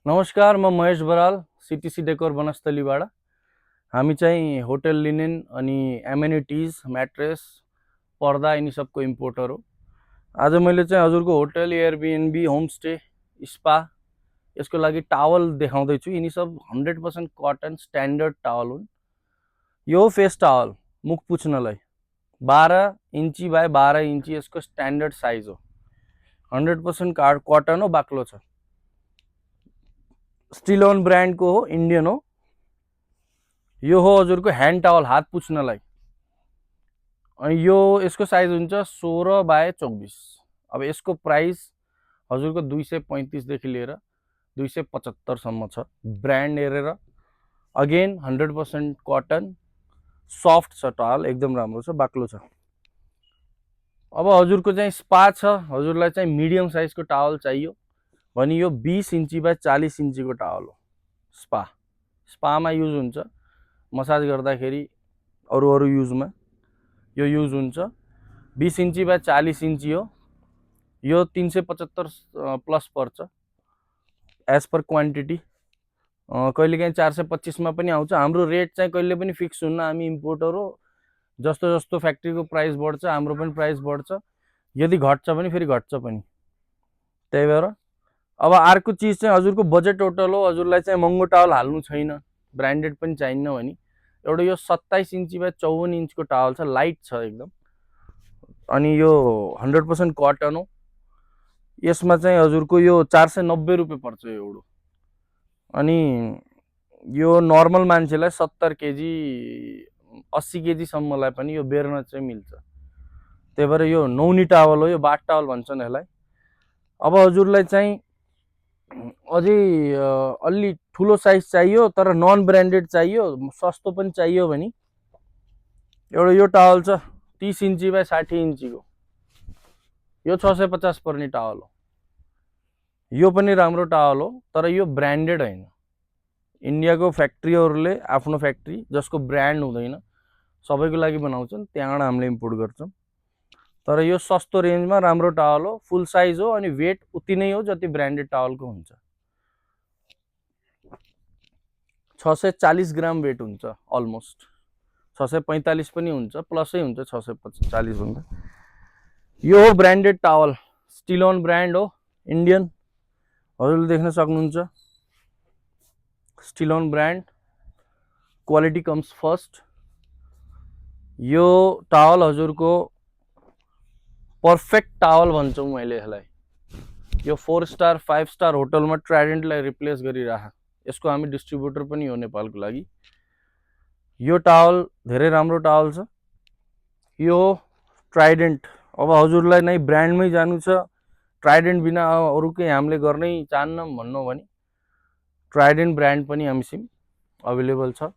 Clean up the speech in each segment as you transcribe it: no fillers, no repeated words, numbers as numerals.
नमस्कार, म Mahesh Baral CTC decor बनस्थलीबाट। हामी चाहिँ होटल लिनेन अनि एमेनिटिज म्याट्रेस पर्दा यिनी सबको इम्पोर्टर हो। आज मैले चाहिँ हजुरको होटल एयरबिएनबी होमस्टे स्पा यसको लागि टावल देखाउँदैछु। यिनी सब 100% कटन स्ट्यान्डर्ड टावल हुन्। यो फेस टावल मुख पुछ्नलाई 12 इन्ची बाई 12 इन्ची यसको स्ट्यान्डर्ड साइज हो। 100% कटन हो, बाक्लो छ। स्टिलोन ब्रान्डको हो, इन्डियन हो। यो हो हजुरको ह्यान्ड टावल, हात पुछ्नलाई। अनि यो यसको साइज हुन्छ 16 बाई 24। अब यसको प्राइस हजुरको 235 देखि लिएर 275 सम्म छ, ब्रान्ड हेरेर। अगेन 100% कटन, सफ्ट छ टावल, एकदम राम्रो छ, बाक्लो छ। अब हजुरको चाहिँ स्पा छ, हजुरलाई चाहिँ मिडियम साइजको टावल चाहियो भने यो 20 इन्ची बाई 40 इन्चीको टावल हो। स्पामा युज हुन्छ, मसाज गर्दाखेरि अरू युजमा यो युज हुन्छ। 20 इन्ची बाई 40 इन्ची हो। यो 375 प्लस पर्छ एज पर क्वान्टिटी। कहिलेकाहीँ 425 मा पनि आउँछ। हाम्रो रेट चाहिँ कहिले पनि फिक्स हुन्न, हामी इम्पोर्टर हो। जस्तो जस्तो फ्याक्ट्रीको प्राइस बढ्छ हाम्रो पनि प्राइस बढ्छ, यदि घट्छ भने फेरि घट्छ पनि। त्यही भएर अब अर्को चिज चाहिँ हजुरको बजेट होटल हो, हजुरलाई चाहिँ महँगो टावल हाल्नु छैन, ब्रान्डेड पनि चाहिन्न भने एउटा यो 27 इन्ची बाई 54 इन्चको टावल छ, लाइट छ एकदम। अनि यो 100% कटन हो। यसमा चाहिँ हजुरको यो 490 रुपियाँ पर्छ एउटा। अनि यो नर्मल मान्छेलाई 70 केजी 80 केजीसम्मलाई पनि यो बेर्न चाहिँ मिल्छ। त्यही भएर यो नौनी टावल हो, यो बाट टावल भन्छन् यसलाई। अब हजुरलाई चाहिँ अझै अलि ठुलो साइज चाहियो तर नन ब्रान्डेड चाहियो, सस्तो पनि चाहियो भने एउटा यो टावल छ 30 इन्ची बाई 60 इन्चीको। यो 650 पर्ने टावल हो। यो पनि राम्रो टावल हो, तर यो ब्रान्डेड होइन। इन्डियाको फ्याक्ट्रीहरूले आफ्नो फ्याक्ट्री जसको ब्रान्ड हुँदैन सबैको लागि बनाउँछन्, त्यहाँबाट हामीले इम्पोर्ट गर्छौँ। तर यो सस्तो रेन्जमा राम्रो टावल हो, फुल साइज हो अनि वेट उति नै हो जति ब्रान्डेड टावलको हुन्छ। 640 ग्राम वेट हुन्छ, अलमोस्ट 645 पनि हुन्छ, प्लसै हुन्छ 640 भन्दा। यो हो ब्रान्डेड टावल, स्टिलोन ब्रान्ड हो, इन्डियन। हजुरले देख्न सक्नुहुन्छ स्टिलोन ब्रान्ड, क्वालिटी कम्स फर्स्ट। यो टावल हजुरको पर्फेक्ट टावल भन्छौँ मैले यसलाई। यो 4 स्टार 5 स्टार होटलमा ट्राइडेन्टलाई रिप्लेस गरिरह। यसको हामी डिस्ट्रिब्युटर पनि हो नेपालको लागि। यो टावल धेरै राम्रो टावल छ। यो ट्राइडेन्ट। अब हजुरलाई नै ब्रान्डमै जानु छ, ट्राइडेन्ट बिना अरू केही हामीले गर्नै चाहन्नौँ भन्नु भने ट्राइडेन्ट ब्रान्ड पनि हामीसँग अवेलेबल छ।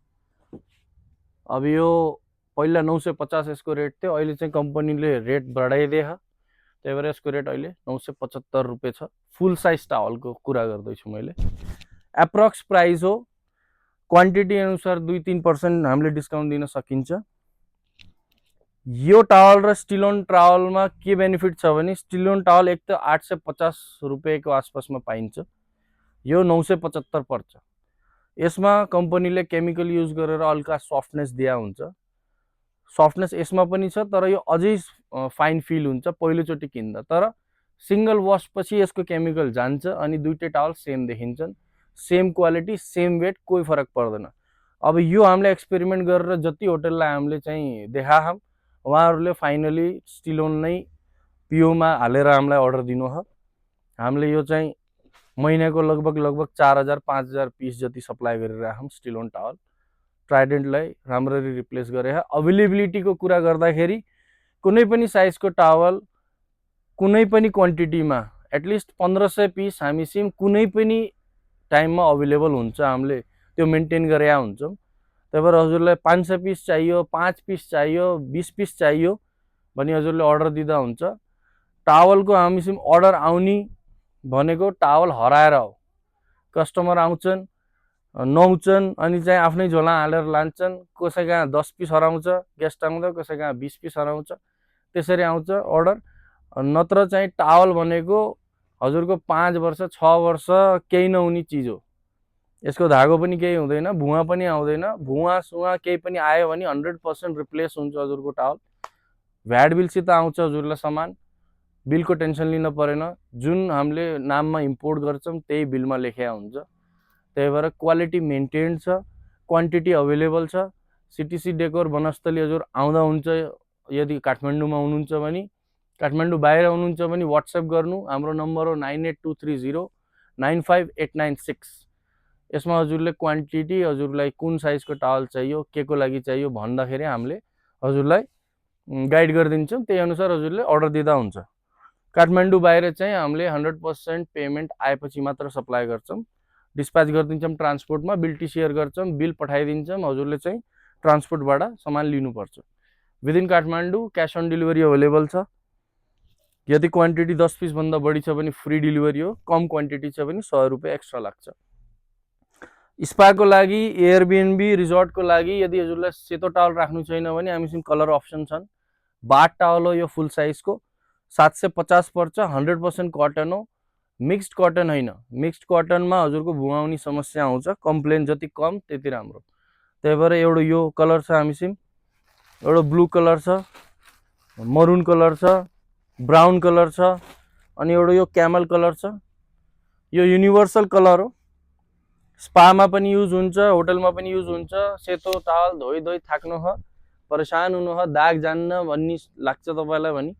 अब यो पहिला 950 यसको रेट थियो, अहिले चाहिँ कम्पनीले रेट बढाइदिए, त्यही भएर यसको रेट अहिले 975 रुपियाँ छ। फुल साइज टावलको कुरा गर्दैछु मैले। एप्रोक्स प्राइस हो, क्वान्टिटी अनुसार 2-3% हामीले डिस्काउन्ट दिन सकिन्छ। यो टावल र स्टिलोन टावलमा के बेनिफिट छ भने स्टिलोन टावल एक त 850 रुपियाँको आसपासमा पाइन्छ, यो 975 पर्छ। यसमा कम्पनीले केमिकल युज गरेर हल्का सफ्टनेस दिया हुन्छ। सफ्टनेस यसमा पनि छ, तर यो अझै फाइन फिल हुन्छ पहिलोचोटि किन्दा। तर सिंगल वाश पछि यसको केमिकल जान्छ अनि दुईटै टावल सेम देखिन्छन्, सेम क्वालिटी सेम वेट, कोही फरक पर्दैन। अब यो हामीले एक्सपेरिमेन्ट गरेर जति होटललाई हामीले चाहिँ देखायौँ, उहाँहरूले फाइनली स्टिलोन नै पिओमा हालेर हामीलाई अर्डर दिनु हो। हामीले यो चाहिँ महिनाको लगभग 4000-5000 पिस जति सप्लाई गरिरहेछौँ स्टिलोन टावल। ट्राइडेन्टलाई राम्ररी रिप्लेस गरे। अवेलेबिलिटीको कुरा गर्दाखेरि कुनै पनि साइजको टावल कुनै पनि क्वान्टिटीमा एटलिस्ट 1500 पिस हामीसँग कुनै पनि टाइममा अवेलेबल हुन्छ, हामीले त्यो मेन्टेन गरेका हुन्छौँ। त्यही भएर हजुरलाई 500 पिस चाहियो, 5 पिस चाहियो, 20 पिस चाहियो भने हजुरले अर्डर दिँदा हुन्छ। टावलको हामीसँग अर्डर आउने भनेको टावल हराएर हो। कस्टमर आउँछन्, नुहाउँछन् अनि चाहिँ आफ्नै झोला हालेर लान्छन्। कसै कहाँ 10 पिस हराउँछ गेस्ट आउँदा, कसै कहाँ 20 पिस हराउँछ, त्यसरी आउँछ अर्डर। नत्र चाहिँ टावल भनेको हजुरको 5 वर्ष 6 वर्ष केही नहुने चिज हो। यसको धागो पनि केही हुँदैन, भुवा पनि आउँदैन, भुवा सुवा केही पनि आयो भने 100% रिप्लेस हुन्छ हजुरको टावल। भ्याट बिलसित आउँछ हजुरलाई सामान, बिलको टेन्सन लिन परेन। जुन हामीले नाममा इम्पोर्ट गर्छौँ त्यही बिलमा लेखेको हुन्छ। त्यही भएर क्वालिटी मेन्टेन छ, क्वान्टिटी अवेलेबल छ। सिटिसी डेकोर वनस्थली हजुर आउँदा हुन्छ। यदि काठमाडौँमा हुनुहुन्छ भने, काठमाडौँ बाहिर हुनुहुन्छ भने व्हाट्सएप गर्नु। हाम्रो नम्बर हो 9823095896। यसमा हजुरले क्वान्टिटी, हजुरलाई कुन साइजको टावल चाहियो, के को लागि चाहियो भन्दाखेरि हामीले हजुरलाई गाइड गरिदिन्छौँ। त्यही अनुसार हजुरले अर्डर दिँदा हुन्छ। काठमाडौँ बाहिर चाहिँ हामीले 100% पेमेन्ट आएपछि मात्र सप्लाई गर्छौँ। डिस्प्याच गरिदिन्छौँ ट्रान्सपोर्टमा, बिल टिसियर गर्छौँ, बिल पठाइदिन्छौँ। हजुरले चाहिँ ट्रान्सपोर्टबाट सामान लिनुपर्छ। Within Kathmandu cash on delivery available छ। यदि क्वान्टिटी 10 पिस भन्दा बढी छ भने फ्री डेलिभरी हो, कम क्वान्टिटी छ भने 100 रुपियाँ एक्स्ट्रा लाग्छ। स्पाको लागि, एयरबिएनबी रिजोर्टको लागि यदि हजुरलाई सेतो टावल राख्नु छैन भने हामीसँग कलर अप्सन छन्। बाट टावल हो यो, फुल साइजको 750 पर्छ। 100% कटन हो, मिक्स्ड कटन होइन। मिक्स्ड कटनमा हजुरको भुवा आउने समस्या आउँछ। कम्प्लेन जति कम त्यति राम्रो। त्यही भएर एउटा यो कलर छ हामीसँग, एउटा ब्लू कलर छ, मरून कलर छ, ब्राउन कलर छ, अनि एउटा यो क्यामल कलर छ। यो युनिभर्सल कलर हो, स्पामा पनि युज हुन्छ, होटलमा पनि युज हुन्छ। सेतो टावल धोइ धोइ थाक्नु हो, परेशान हुनु हो, दाग जान्न भन्ने लाग्छ तपाईँलाई भने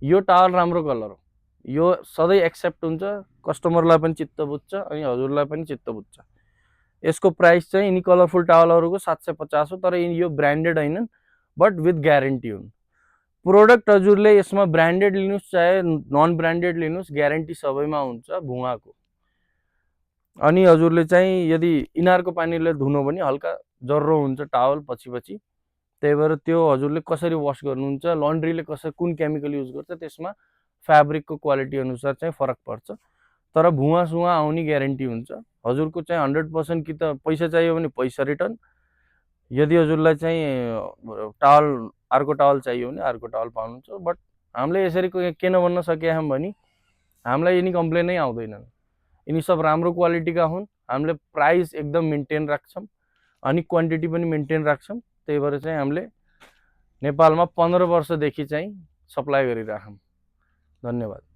यो टावल राम्रो कलर हो। यो सधैँ एक्सेप्ट हुन्छ, कस्टमरलाई पनि चित्त बुझ्छ अनि हजुरलाई पनि चित्त बुझ्छ। यसको प्राइस चाहिँ यिनी कलरफुल टावलहरूको 750 हो, तर यो ब्रान्डेड हैनन्, बट विथ ग्यारेन्टी हुन्। प्रोडक्ट हजुरले यसमा ब्रान्डेड लिनुहोस् चाहे नन ब्रान्डेड लिनुहोस्, ग्यारेन्टी सबैमा हुन्छ भुवाको। अनि हजुरले चाहिँ यदि इनारको पानीले धुनु भने हल्का जर्रो हुन्छ टावल पछि पछि। त्यही भएर त्यो हजुरले कसरी वास गर्नुहुन्छ, लन्ड्रीले कुन केमिकल युज गर्छ, त्यसमा फ्याब्रिकको क्वालिटी अनुसार चाहिँ फरक पर्छ। तर भुवा सुवा आउने ग्यारेन्टी हुन्छ। हजुरको चाहिँ 100% कि त पैसा चाहियो भने पैसा रिटर्न, यदि हजुरलाई चाहिँ टावल अर्को टावल चाहियो भने अर्को टावल पाउनुहुन्छ। बट हामीले यसरी किन भन्न सके हम भने हामीलाई यिनी कम्प्लेनै आउँदैनन्। यिनी सब राम्रो क्वालिटीका हुन्। हामीले प्राइस एकदम मेन्टेन राख्छौँ अनि क्वान्टिटी पनि मेन्टेन राख्छौँ। त्यही भएर चाहिँ हामीले नेपालमा 15 वर्षदेखि चाहिँ सप्लाई गरिराखौँ। धन्यवाद।